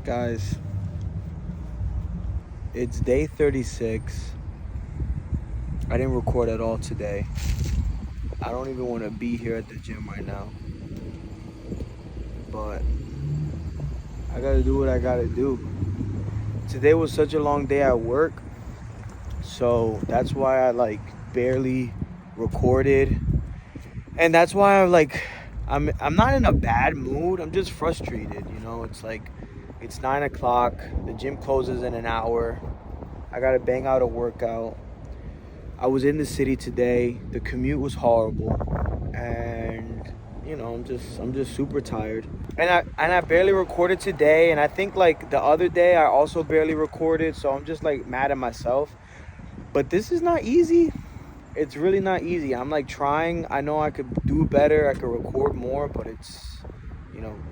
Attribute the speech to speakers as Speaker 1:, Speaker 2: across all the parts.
Speaker 1: Guys, it's day 36. I didn't record at all today. I don't even want to be here at the gym right now. But I gotta do what I gotta do. Today was such a long day at work. So that's why I barely recorded. And that's why I'm not in a bad mood. I'm just frustrated, it's 9 o'clock. The gym closes in an hour. I gotta bang out a workout. I was in the city today. The commute was horrible, and I'm just super tired. And I barely recorded today, and I think the other day I also barely recorded, so I'm just mad at myself. But this is not easy. It's really not easy. I'm trying. I know I could do better. I could record more, but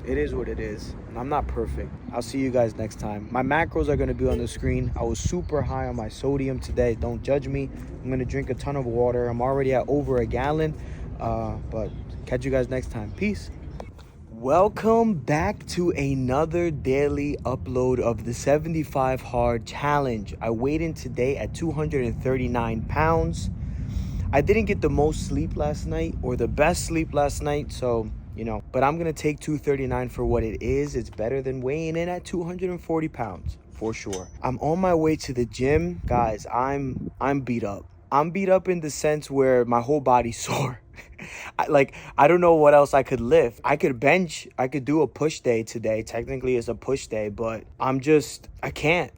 Speaker 1: it is what it is. And I'm not perfect. I'll see you guys next time. My macros are going to be on the screen. I was super high on my sodium today. Don't judge me. I'm going to drink a ton of water. I'm already at over a gallon. But catch you guys next time. Peace. Welcome back to another daily upload of the 75 Hard Challenge. I weighed in today at 239 pounds. I didn't get the most sleep last night or the best sleep last night, so but I'm gonna take 239 for what it is. It's better than weighing in at 240 pounds for sure. I'm on my way to the gym. Guys, I'm beat up. I'm beat up in the sense where my whole body's sore. I don't know what else I could lift. I could bench. I could do a push day today. Technically, it's a push day, but I can't.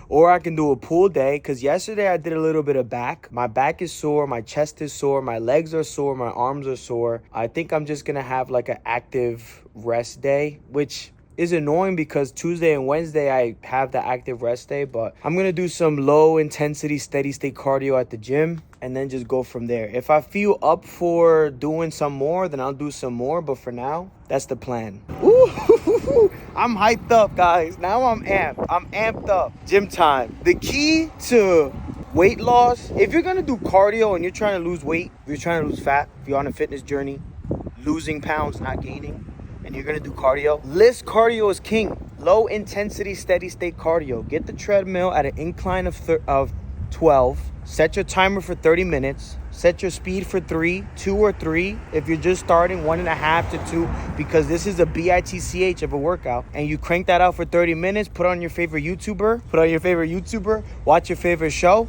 Speaker 1: Or I can do a pull day, because yesterday I did a little bit of back. My back is sore. My chest is sore. My legs are sore. My arms are sore. I think I'm just going to have an active rest day, which is annoying because Tuesday and Wednesday I have the active rest day, but I'm gonna do some low intensity steady state cardio at the gym and then just go from there. If I feel up for doing some more, then I'll do some more, but for now, that's the plan. Ooh, I'm hyped up, guys. Now I'm amped up. Gym time. The key to weight loss, if you're gonna do cardio and you're trying to lose weight, if you're trying to lose fat, if you're on a fitness journey, losing pounds, not gaining, and you're gonna do cardio, list cardio is king. Low intensity steady state cardio. Get the treadmill at an incline of 12. Set your timer for 30 minutes. Set your speed for 2 or 3. If you're just starting, 1.5 to 2, because this is a BITCH of a workout. And you crank that out for 30 minutes. Put on your favorite YouTuber. Watch your favorite show.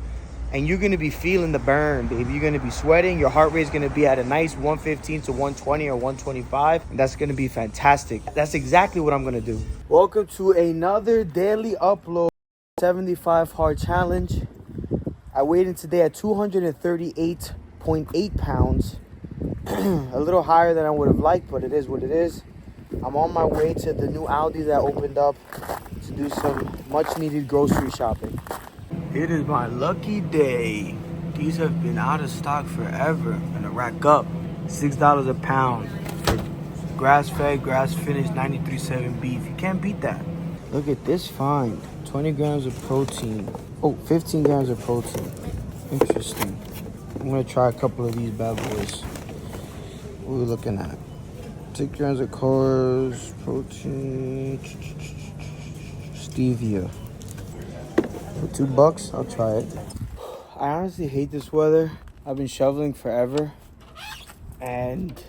Speaker 1: And you're going to be feeling the burn, baby. You're going to be sweating. Your heart rate is going to be at a nice 115 to 120 or 125. And that's going to be fantastic. That's exactly what I'm going to do. Welcome to another daily upload. 75 Hard Challenge. I weighed in today at 238.8 pounds. A little higher than I would have liked, but it is what it is. I'm on my way to the new Aldi that opened up to do some much needed grocery shopping. It is my lucky day. These have been out of stock forever. I'm gonna rack up $6 a pound for grass-fed, grass-finished 93.7 beef. You can't beat that. Look at this find. 20 grams of protein. Oh, 15 grams of protein. Interesting. I'm gonna try a couple of these bad boys. What are we looking at? 6 grams of carbs, protein, stevia. For $2, I'll try it. I honestly hate this weather. I've been shoveling forever, and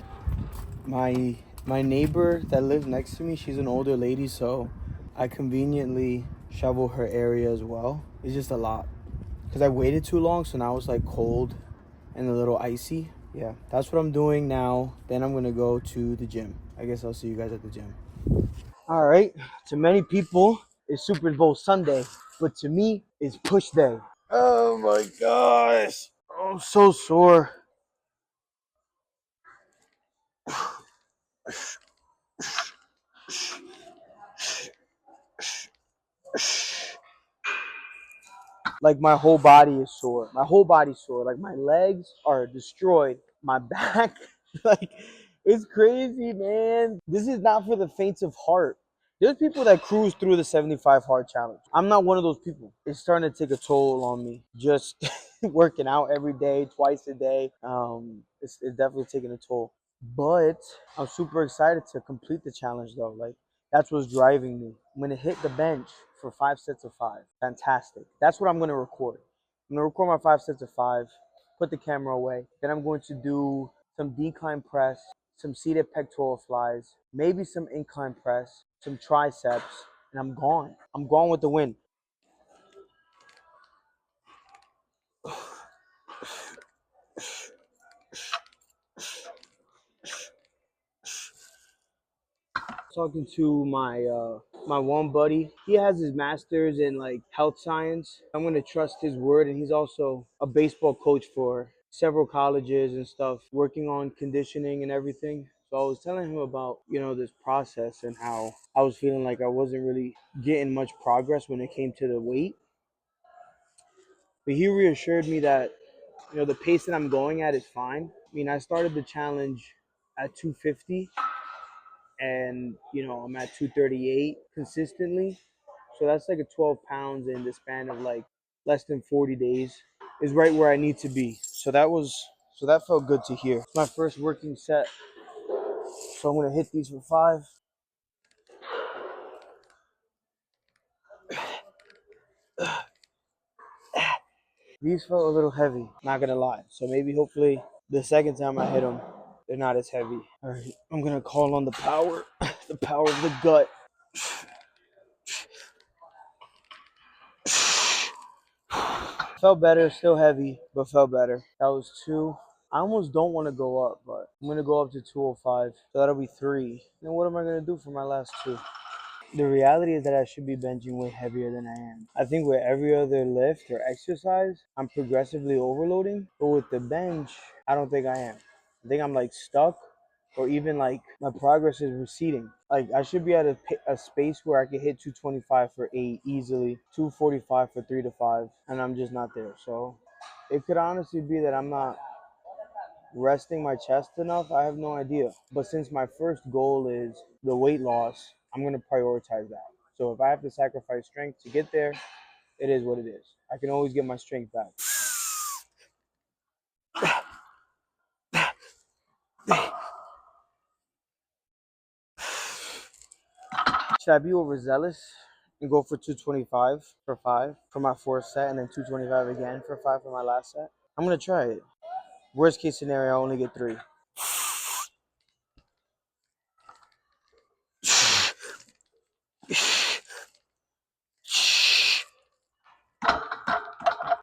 Speaker 1: my neighbor that lives next to me, she's an older lady, so I conveniently shovel her area as well. It's just a lot because I waited too long, so now it's cold and a little icy. Yeah, that's what I'm doing now. Then I'm gonna go to the gym. I guess I'll see you guys at the gym. All right. To many people, it's Super Bowl Sunday, but to me, it's push day. Oh my gosh. I'm so sore. My whole body is sore. My whole body's sore. My legs are destroyed. My back, like, it's crazy, man. This is not for the faint of heart. There's people that cruise through the 75 Hard Challenge. I'm not one of those people. It's starting to take a toll on me. Just working out every day, twice a day. It's definitely taking a toll. But I'm super excited to complete the challenge, though. That's what's driving me. I'm gonna hit the bench for 5 sets of 5. Fantastic. That's what I'm gonna record. I'm gonna record my 5 sets of 5, put the camera away. Then I'm going to do some decline press, some seated pectoral flies, maybe some incline press, some triceps, and I'm gone. I'm gone with the win. Talking to my one buddy. He has his master's in like health science. I'm gonna trust his word, and he's also a baseball coach for several colleges and stuff, working on conditioning and everything. So I was telling him about this process and how I was feeling like I wasn't really getting much progress when it came to the weight. But he reassured me that the pace that I'm going at is fine. I mean, I started the challenge at 250, and I'm at 238 consistently. So that's like a 12 pounds in the span of like less than 40 days is right where I need to be. So that felt good to hear. My first working set. So I'm gonna hit these for 5. These felt a little heavy, not gonna lie. So maybe hopefully the second time I hit them, they're not as heavy. All right, I'm gonna call on the power, the power of the gut. Felt better, still heavy, but felt better. That was 2. I almost don't want to go up, but I'm gonna go up to 205. So that'll be 3. Then what am I gonna do for my last 2? The reality is that I should be benching way heavier than I am. I think with every other lift or exercise, I'm progressively overloading. But with the bench, I don't think I am. I think I'm like stuck, or even like my progress is receding. Like I should be at a space where I could hit 225 for 8 easily, 245 for 3 to 5, and I'm just not there. So it could honestly be that I'm not resting my chest enough. I have no idea. But since my first goal is the weight loss, I'm going to prioritize that. So if I have to sacrifice strength to get there, it is what it is. I can always get my strength back. Should I be overzealous and go for 225 for 5 for my fourth set, and then 225 again for 5 for my last set? I'm going to try it. Worst case scenario, I only get 3.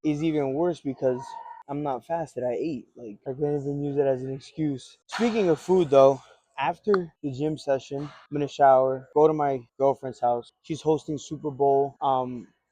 Speaker 1: Is even worse because I'm not fasted. I ate. Like I can't even use it as an excuse. Speaking of food though, after the gym session, I'm gonna shower, go to my girlfriend's house. She's hosting Super Bowl.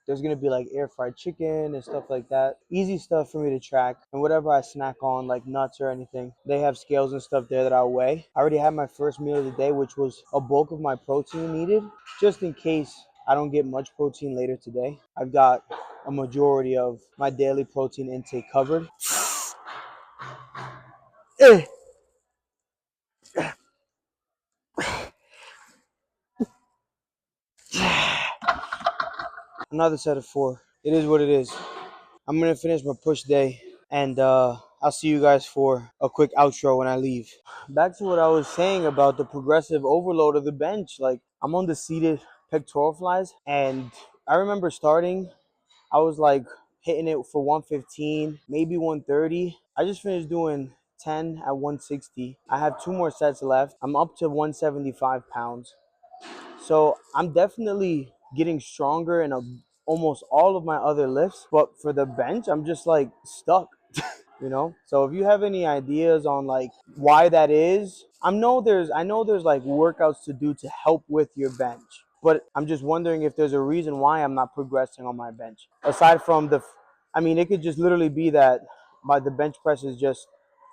Speaker 1: There's gonna be like air fried chicken and stuff like that. Easy stuff for me to track. And whatever I snack on, like nuts or anything, they have scales and stuff there that I'll weigh. I already had my first meal of the day, which was a bulk of my protein needed, just in case I don't get much protein later today. I've got a majority of my daily protein intake covered. Another set of 4. It is what it is. I'm gonna finish my push day, and I'll see you guys for a quick outro when I leave. Back to what I was saying about the progressive overload of the bench. Like I'm on the seated pectoral flies, and I remember starting, I was like hitting it for 115, maybe 130. I just finished doing 10 at 160. I have 2 more sets left. I'm up to 175 pounds. So I'm definitely getting stronger in almost all of my other lifts. But for the bench, I'm just like stuck. So if you have any ideas on like why that is, I know there's like workouts to do to help with your bench, but I'm just wondering if there's a reason why I'm not progressing on my bench aside from I mean, it could just literally be that the bench press is just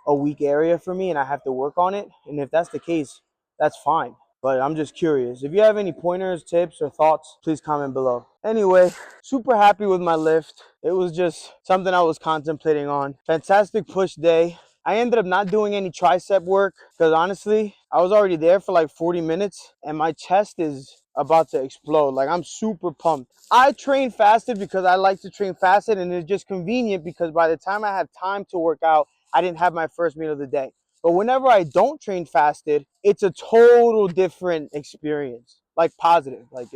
Speaker 1: a weak area for me and I have to work on it, and if that's the case, that's fine. But I'm just curious. If you have any pointers, tips, or thoughts, please comment below. Anyway, super happy with my lift. It was just something I was contemplating on. Fantastic push day. I ended up not doing any tricep work because honestly, I was already there for like 40 minutes and my chest is about to explode. Like I'm super pumped. I train fasted because I like to train fasted, and it's just convenient because by the time I have time to work out, I didn't have my first meal of the day. But whenever I don't train fasted, it's a total different experience. like positive. Like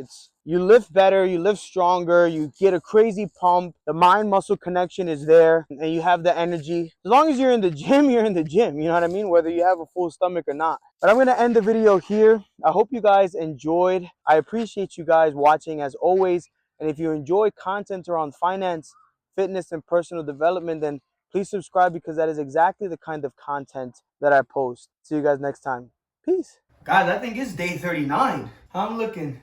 Speaker 1: you lift better, you lift stronger, you get a crazy pump. The mind muscle connection is there, and you have the energy. As long as you're in the gym, you're in the gym. You know what I mean? Whether you have a full stomach or not. But I'm gonna end the video here. I hope you guys enjoyed. I appreciate you guys watching as always. And if you enjoy content around finance, fitness, and personal development, then please subscribe, because that is exactly the kind of content that I post. See you guys next time. Peace. Guys, I think it's day 39. How I'm looking.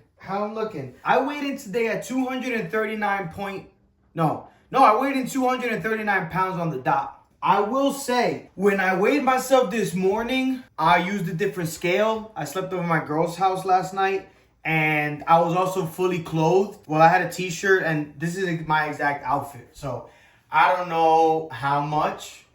Speaker 1: I weighed in today at 239 point... No, I weighed in 239 pounds on the dot. I will say, when I weighed myself this morning, I used a different scale. I slept over my girl's house last night, and I was also fully clothed. Well, I had a t-shirt, and this is my exact outfit. So I don't know how much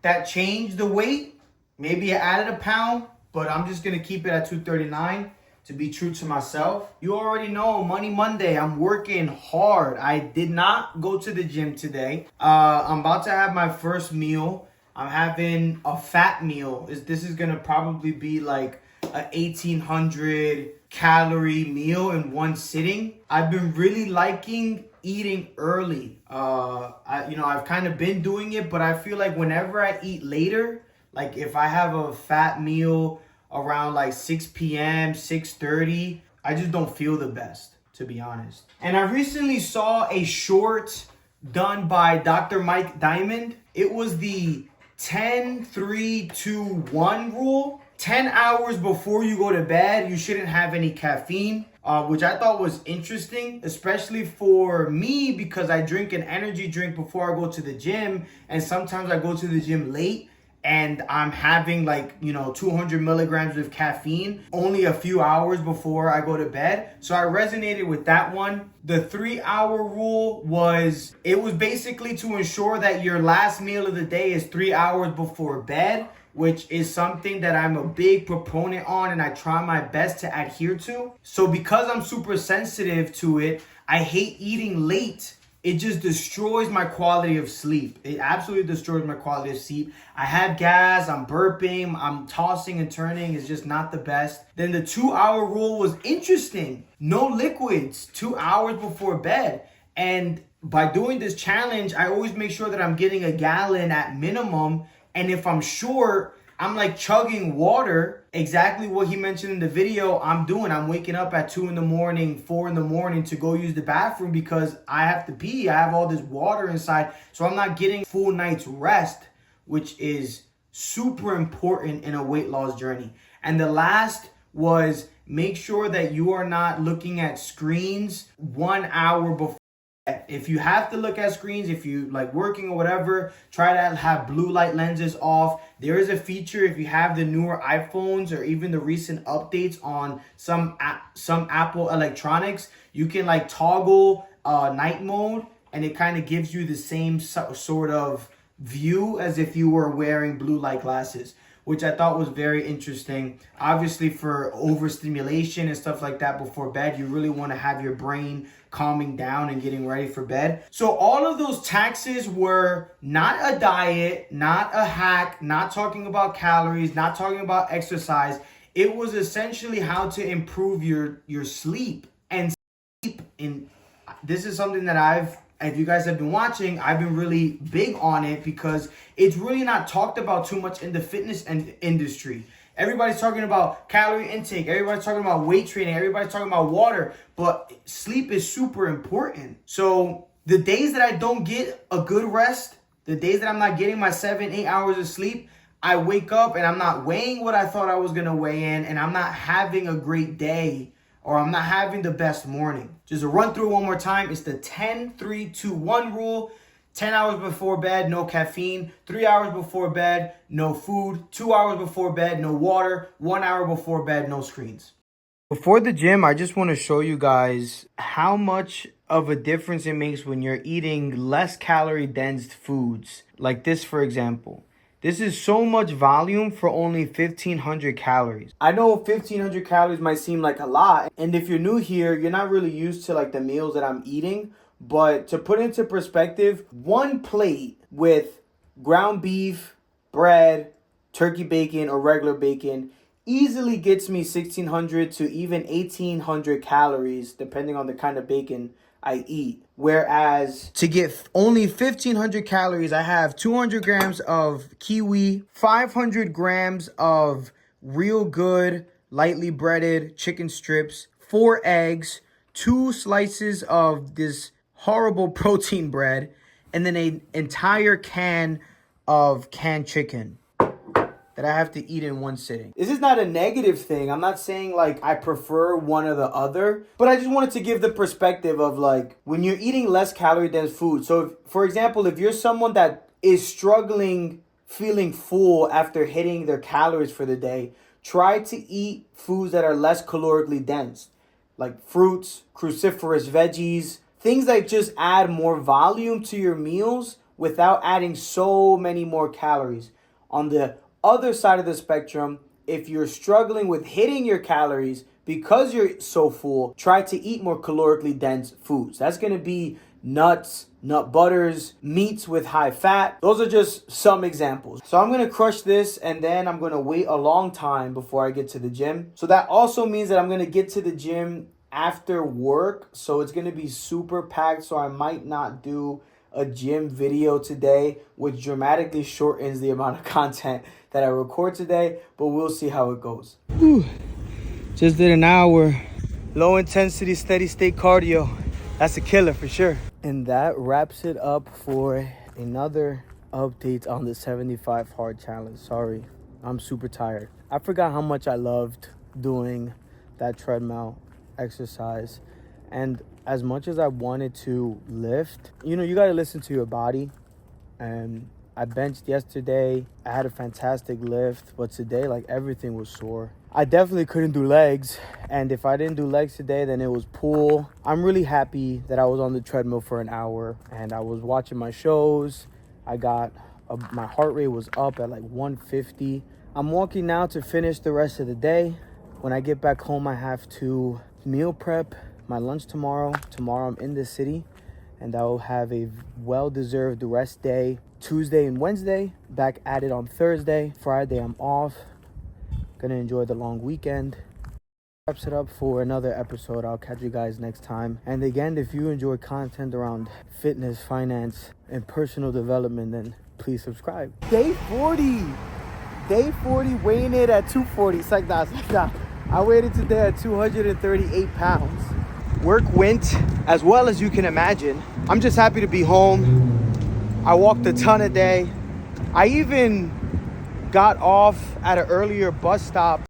Speaker 1: that changed the weight. Maybe I added a pound, but I'm just going to keep it at 239 to be true to myself. You already know, Money Monday, I'm working hard. I did not go to the gym today. I'm about to have my first meal. I'm having a fat meal. This is going to probably be like a 1,800 calorie meal in one sitting. I've been really liking eating early. I've kind of been doing it, but I feel like whenever I eat later, like if I have a fat meal around like 6 p.m., 6:30, I just don't feel the best, to be honest. And I recently saw a short done by Dr. Mike Diamond. It was the 10-3-2-1 rule. 10 hours before you go to bed, you shouldn't have any caffeine, which I thought was interesting, especially for me, because I drink an energy drink before I go to the gym, and sometimes I go to the gym late and I'm having 200 milligrams of caffeine only a few hours before I go to bed. So I resonated with that one. The 3-hour rule was basically to ensure that your last meal of the day is 3 hours before bed, which is something that I'm a big proponent on and I try my best to adhere to. So because I'm super sensitive to it, I hate eating late. It just destroys my quality of sleep. It absolutely destroys my quality of sleep. I have gas, I'm burping, I'm tossing and turning. It's just not the best. Then the 2-hour rule was interesting. No liquids 2 hours before bed. And by doing this challenge, I always make sure that I'm getting a gallon at minimum. And if I'm short, I'm like chugging water. Exactly what he mentioned in the video I'm doing. I'm waking up at 2 in the morning, 4 in the morning to go use the bathroom because I have to pee. I have all this water inside. So I'm not getting full night's rest, which is super important in a weight loss journey. And the last was make sure that you are not looking at screens 1 hour before. If you have to look at screens, if you like working or whatever, try to have blue light lenses off. There is a feature if you have the newer iPhones or even the recent updates on some Apple electronics, you can like toggle night mode and it kind of gives you the same sort of view as if you were wearing blue light glasses, which I thought was very interesting. Obviously for overstimulation and stuff like that before bed, you really want to have your brain calming down and getting ready for bed. So all of those taxes were not a diet, not a hack, not talking about calories, not talking about exercise. It was essentially how to improve your sleep. And sleep, in this is something that if you guys have been watching, I've been really big on it because it's really not talked about too much in the fitness industry. Everybody's talking about calorie intake. Everybody's talking about weight training. Everybody's talking about water. But sleep is super important. So the days that I don't get a good rest, the days that I'm not getting my 7-8 hours of sleep, I wake up and I'm not weighing what I thought I was going to weigh in, and I'm not having a great day, or I'm not having the best morning. Just to run through one more time, it's the 10-3-2-1 rule. 10 hours before bed, no caffeine. 3 hours before bed, no food. 2 hours before bed, no water. 1 hour before bed, no screens. Before the gym, I just want to show you guys how much of a difference it makes when you're eating less calorie dense foods. Like this, for example. This is so much volume for only 1,500 calories. I know 1,500 calories might seem like a lot. And if you're new here, you're not really used to like the meals that I'm eating. But to put into perspective, one plate with ground beef, bread, turkey bacon, or regular bacon easily gets me 1,600 to even 1,800 calories, depending on the kind of bacon I eat. Whereas to get only 1,500 calories, I have 200 grams of kiwi, 500 grams of Real Good lightly breaded chicken strips, 4 eggs, 2 slices of this horrible protein bread, and then an entire can of canned chicken that I have to eat in one sitting. This is not a negative thing. I'm not saying like I prefer one or the other, but I just wanted to give the perspective of like when you're eating less calorie dense food. So if, for example, if you're someone that is struggling feeling full after hitting their calories for the day, try to eat foods that are less calorically dense, like fruits, cruciferous veggies, things that just add more volume to your meals without adding so many more calories. On the other side of the spectrum, if you're struggling with hitting your calories because you're so full, try to eat more calorically dense foods. That's going to be nuts, nut butters, meats with high fat. Those are just some examples. So I'm going to crush this and then I'm going to wait a long time before I get to the gym. So that also means that I'm going to get to the gym after work. So it's going to be super packed. So I might not do a gym video today, which dramatically shortens the amount of content that I record today, but we'll see how it goes. Whew. Just did an hour, low intensity, steady state cardio. That's a killer for sure. And that wraps it up for another update on the 75 hard challenge. Sorry, I'm super tired. I forgot how much I loved doing that treadmill exercise. And as much as I wanted to lift, you know, you got to listen to your body. And I benched yesterday. I had a fantastic lift, but today, like, everything was sore. I definitely couldn't do legs. And if I didn't do legs today, then it was pull. I'm really happy that I was on the treadmill for an hour and I was watching my shows. My heart rate was up at like 150. I'm walking now to finish the rest of the day. When I get back home, I have to meal prep my lunch tomorrow. Tomorrow I'm in the city and I will have a well-deserved rest day. Tuesday and Wednesday, back at it on Thursday. Friday I'm off. Gonna enjoy the long weekend. Wraps it up for another episode. I'll catch you guys next time. And again, if you enjoy content around fitness, finance, and personal development, then please subscribe. Day 40, weighing it at 240. It's like that. I weighed today at 238 pounds. Work went as well as you can imagine. I'm just happy to be home. I walked a ton a day. I even got off at an earlier bus stop.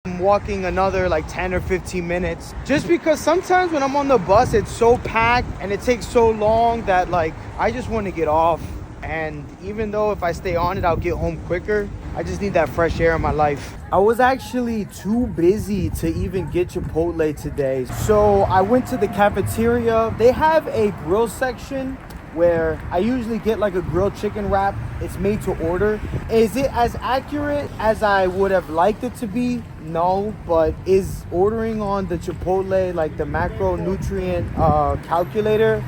Speaker 1: I'm walking another like 10 or 15 minutes. Just because sometimes when I'm on the bus, it's so packed and it takes so long that like I just want to get off. And even though if I stay on it, I'll get home quicker. I just need that fresh air in my life. I was actually too busy to even get Chipotle today. So I went to the cafeteria. They have a grill section where I usually get like a grilled chicken wrap. It's made to order. Is it as accurate as I would have liked it to be? No, but is ordering on the Chipotle, like the macronutrient calculator,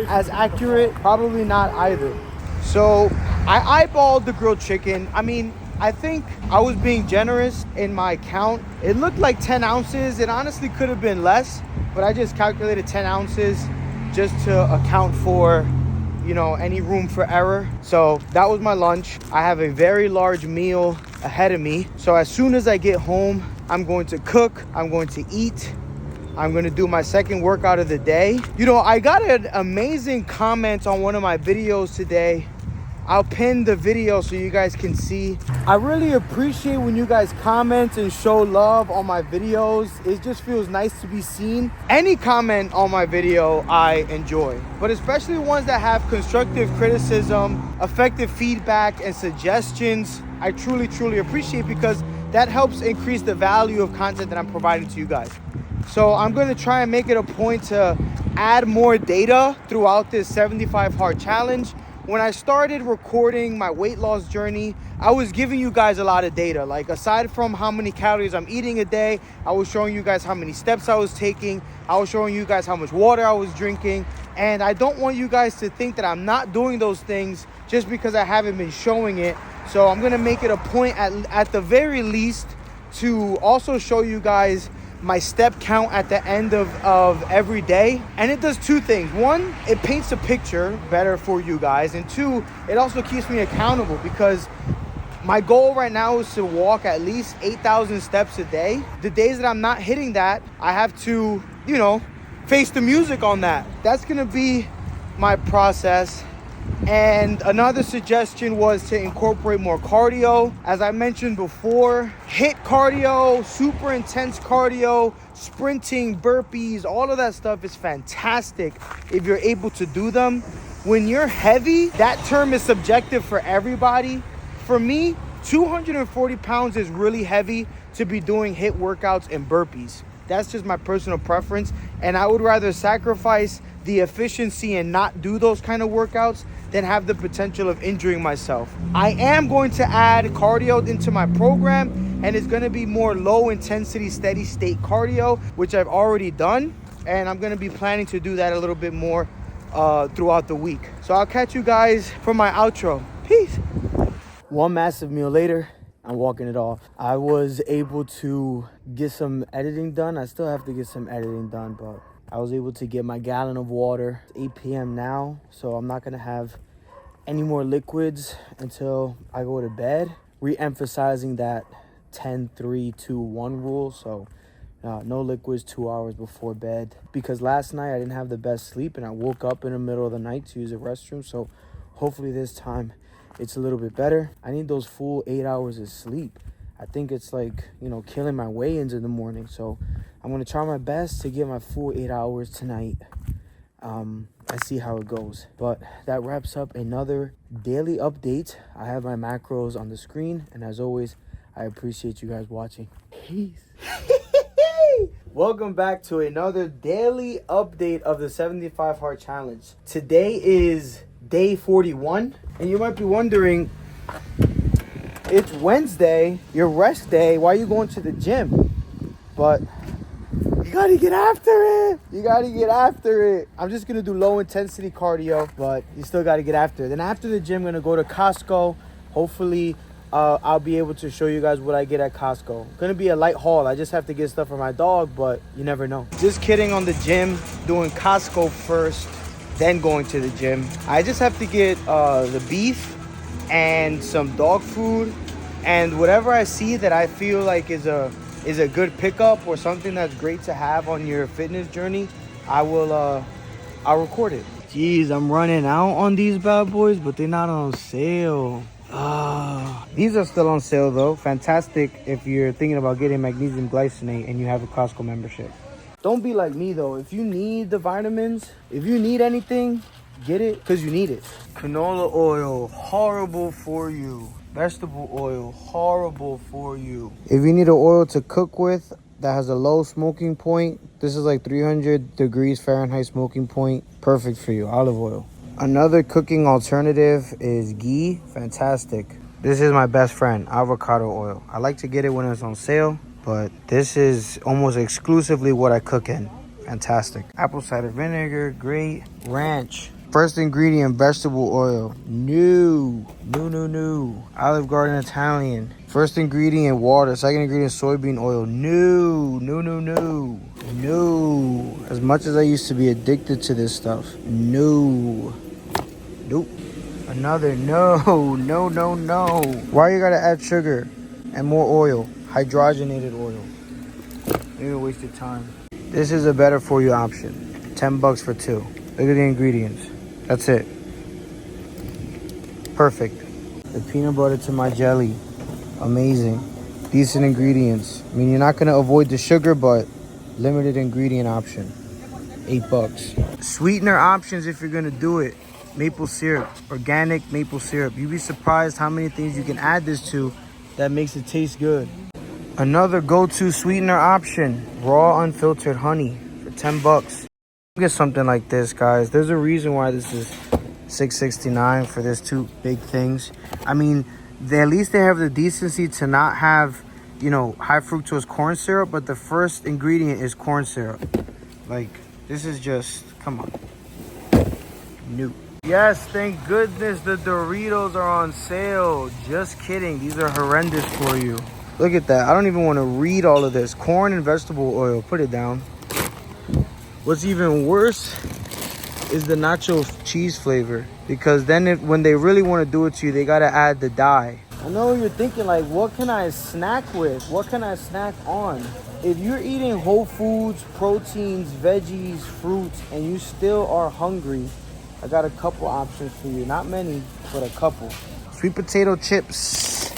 Speaker 1: as accurate? Probably not either. So I eyeballed the grilled chicken. I mean, I think I was being generous in my count. It looked like 10 ounces. It honestly could have been less, but I just calculated 10 ounces just to account for, you know, any room for error. So that was my lunch. I have a very large meal ahead of me. So as soon as I get home, I'm going to cook, I'm going to eat, I'm going to do my second workout of the day. You know, I got an amazing comment on one of my videos today. I'll pin the video so you guys can see. I really appreciate when you guys comment and show love on my videos. It just feels nice to be seen. Any comment on my video I enjoy, but especially ones that have constructive criticism, effective feedback, and suggestions. I truly, truly appreciate, because that helps increase the value of content that I'm providing to you guys. So I'm going to try and make it a point to add more data throughout this 75 hard challenge. When I started recording my weight loss journey, I was giving you guys a lot of data. Like, aside from how many calories I'm eating a day, I was showing you guys how many steps I was taking. I was showing you guys how much water I was drinking. And I don't want you guys to think that I'm not doing those things just because I haven't been showing it. So I'm gonna make it a point at the very least to also show you guys my step count at the end of every day. And it does two things. One, it paints a picture better for you guys. And two, it also keeps me accountable, because my goal right now is to walk at least 8,000 steps a day. The days that I'm not hitting that, I have to, you know, face the music on that. That's gonna be my process. And another suggestion was to incorporate more cardio. As I mentioned before, HIIT cardio, super intense cardio, sprinting, burpees, all of that stuff is fantastic if you're able to do them. When you're heavy, that term is subjective for everybody. For me, 240 pounds is really heavy to be doing HIIT workouts and burpees. That's just my personal preference. And I would rather sacrifice the efficiency and not do those kind of workouts than have the potential of injuring myself. I am going to add cardio into my program, and it's going to be more low intensity, steady state cardio, which I've already done. And I'm going to be planning to do that a little bit more throughout the week. So I'll catch you guys for my outro. Peace. One massive meal later, I'm walking it off. I was able to get some editing done. I still have to get some editing done, but I was able to get my gallon of water. It's 8 p.m. now, so I'm not gonna have any more liquids until I go to bed. Re-emphasizing that 10-3-2-1 rule. So no liquids 2 hours before bed, because last night I didn't have the best sleep and I woke up in the middle of the night to use the restroom. So hopefully this time it's a little bit better. I need those full 8 hours of sleep. I think it's like, you know, killing my weigh-ins in the morning. So I'm gonna try my best to get my full 8 hours tonight. Let's see how it goes. But that wraps up another daily update. I have my macros on the screen, and as always, I appreciate you guys watching. Peace. Welcome back to another daily update of the 75 Hard Challenge. Today is day 41, and you might be wondering, it's Wednesday, your rest day, why are you going to the gym? But you gotta get after it. You gotta get after it. I'm just gonna do low intensity cardio, but you still gotta get after it. Then after the gym, I'm gonna go to Costco. Hopefully, I'll be able to show you guys what I get at Costco. Gonna be a light haul. I just have to get stuff for my dog, but you never know. Just kidding on the gym, doing Costco first, then going to the gym. I just have to get the beef and some dog food, and whatever I see that I feel like is a good pickup or something that's great to have on your fitness journey, I'll record it. Jeez, I'm running out on these bad boys, but they're not on sale. These are still on sale though. Fantastic if you're thinking about getting magnesium glycinate and you have a Costco membership. Don't be like me though. If you need the vitamins, if you need anything, get it because you need it. Canola oil, horrible for you. Vegetable oil, horrible for you. If you need an oil to cook with that has a low smoking point, this is like 300 degrees Fahrenheit smoking point. Perfect for you, olive oil. Another cooking alternative is ghee, fantastic. This is my best friend, avocado oil. I like to get it when it's on sale, but this is almost exclusively what I cook in. Fantastic. Apple cider vinegar, great. Ranch. First ingredient, vegetable oil. No. Olive Garden Italian. First ingredient, water. Second ingredient, soybean oil. No. As much as I used to be addicted to this stuff. No. Nope. Another no. Why you gotta add sugar and more oil? Hydrogenated oil. Maybe a waste of time. This is a better for you option. $10 for two. Look at the ingredients. That's it. Perfect. The peanut butter to my jelly. Amazing. Decent ingredients. I mean, you're not gonna avoid the sugar, but limited ingredient option. $8. Sweetener options if you're gonna do it. Maple syrup, organic maple syrup. You'd be surprised how many things you can add this to that makes it taste good. Another go-to sweetener option, raw unfiltered honey for $10. Get something like this, guys. There's a reason why this is $6.69 for this two big things. I mean, at least they have the decency to not have, you know, high fructose corn syrup, but the first ingredient is corn syrup. Like, this is just, come on. New. Yes, thank goodness the Doritos are on sale. Just kidding. These are horrendous for you. Look at that. I don't even want to read all of this. Corn and vegetable oil. Put it down. What's even worse is the nacho cheese flavor. Because then when they really want to do it to you, they got to add the dye. I know you're thinking like, what can I snack with? What can I snack on? If you're eating whole foods, proteins, veggies, fruits, and you still are hungry, I got a couple options for you. Not many, but a couple. Sweet potato chips.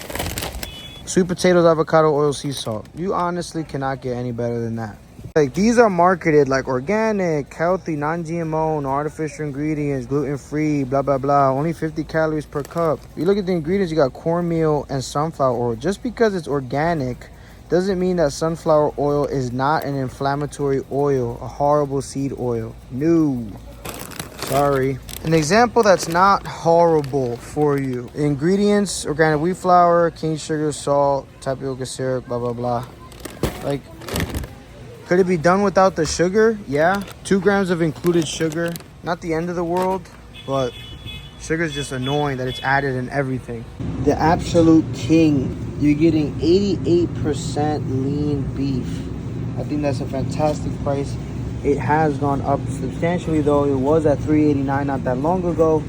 Speaker 1: Sweet potatoes, avocado oil, sea salt. You honestly cannot get any better than that. Like, these are marketed like organic, healthy, non-GMO, no artificial ingredients, gluten-free, blah, blah, blah. Only 50 calories per cup. You look at the ingredients, you got cornmeal and sunflower oil. Just because it's organic doesn't mean that sunflower oil is not an inflammatory oil, a horrible seed oil. No. Sorry. An example that's not horrible for you. The ingredients, organic wheat flour, cane sugar, salt, tapioca syrup, blah, blah, blah. Like, could it be done without the sugar? Yeah. 2 grams of included sugar. Not the end of the world, but sugar is just annoying that it's added in everything. The absolute king. You're getting 88% lean beef. I think that's a fantastic price. It has gone up substantially though. It was at $3.89 not that long ago.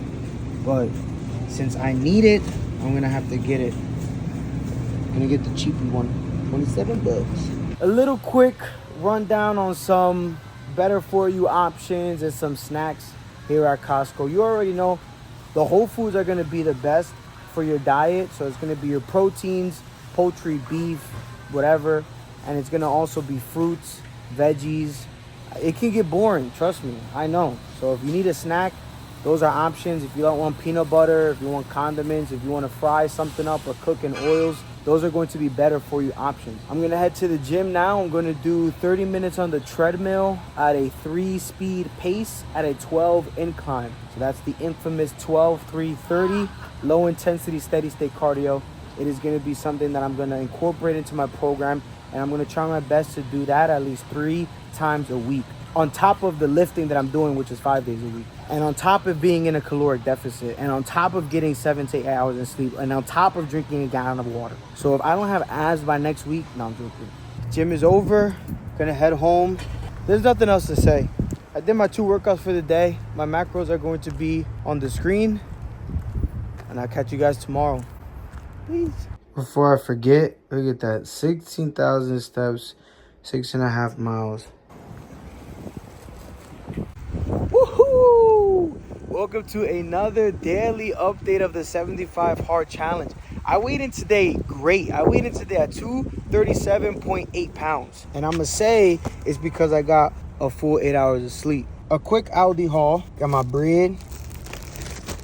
Speaker 1: But since I need it, I'm gonna have to get it. I'm gonna get the cheapy one. 27 bucks. A little quick rundown on some better for you options and some snacks here at Costco. You already know the whole foods are going to be the best for your diet. So it's going to be your proteins, poultry, beef, whatever. And it's going to also be fruits, veggies. It can get boring, trust me, I know. So if you need a snack, those are options. If you don't want peanut butter, if you want condiments, if you want to fry something up or cook in oils, those are going to be better for you options. I'm going to head to the gym now. I'm going to do 30 minutes on the treadmill at a 3-speed pace at a 12 incline. So that's the infamous 12-3-30, low intensity, steady state cardio. It is going to be something that I'm going to incorporate into my program. And I'm going to try my best to do that at least 3 times a week. On top of the lifting that I'm doing, which is 5 days a week. And on top of being in a caloric deficit. And on top of getting 7 to 8 hours of sleep. And on top of drinking a gallon of water. So if I don't have abs by next week, no, I'm joking. Gym is over. Gonna head home. There's nothing else to say. I did my 2 workouts for the day. My macros are going to be on the screen. And I'll catch you guys tomorrow. Peace. Before I forget, look at that. 16,000 steps, 6.5 miles. Woohoo! Welcome to another daily update of the 75 Hard Challenge. I weighed in today great. I weighed in today at 237.8 pounds. And I'm going to say it's because I got a full 8 hours of sleep. A quick Aldi haul. Got my bread.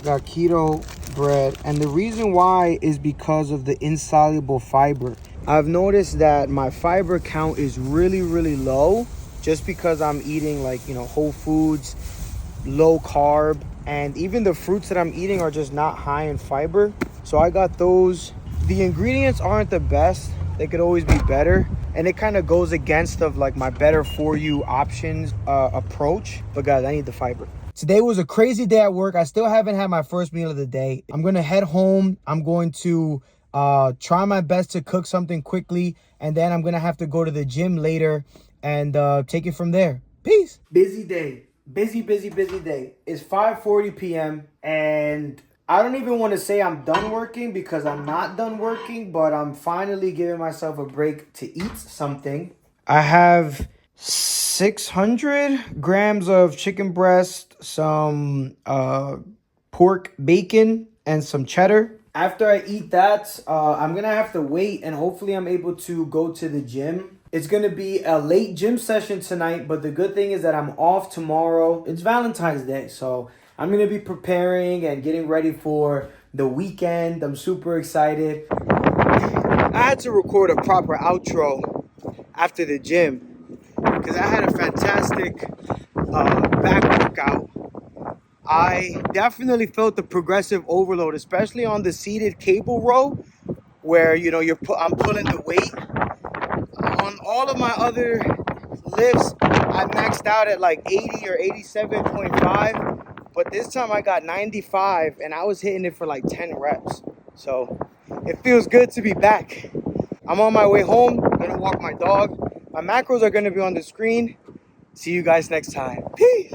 Speaker 1: Got keto bread. And the reason why is because of the insoluble fiber. I've noticed that my fiber count is really, really low. Just because I'm eating whole foods, low carb, and even the fruits that I'm eating are just not high in fiber. So I got those. The ingredients aren't the best. They could always be better. And it kind of goes against of my better for you options approach. But guys, I need the fiber. Today was a crazy day at work. I still haven't had my first meal of the day. I'm going to head home. I'm going to try my best to cook something quickly. And then I'm going to have to go to the gym later and take it from there. Peace. Busy day. Busy day. It's 5:40 p.m. and I don't even want to say I'm done working because I'm not done working, but I'm finally giving myself a break to eat something. I have 600 grams of chicken breast, some pork bacon, and some cheddar. After I eat that, I'm going to have to wait and hopefully I'm able to go to the gym. It's going to be a late gym session tonight, but the good thing is that I'm off tomorrow. It's Valentine's Day, so I'm going to be preparing and getting ready for the weekend. I'm super excited. I had to record a proper outro after the gym because I had a fantastic back workout. I definitely felt the progressive overload, especially on the seated cable row where, I'm pulling the weight. On all of my other lifts, I maxed out at 80 or 87.5. But this time I got 95 and I was hitting it for 10 reps. So it feels good to be back. I'm on my way home. I'm gonna walk my dog. My macros are gonna be on the screen. See you guys next time. Peace.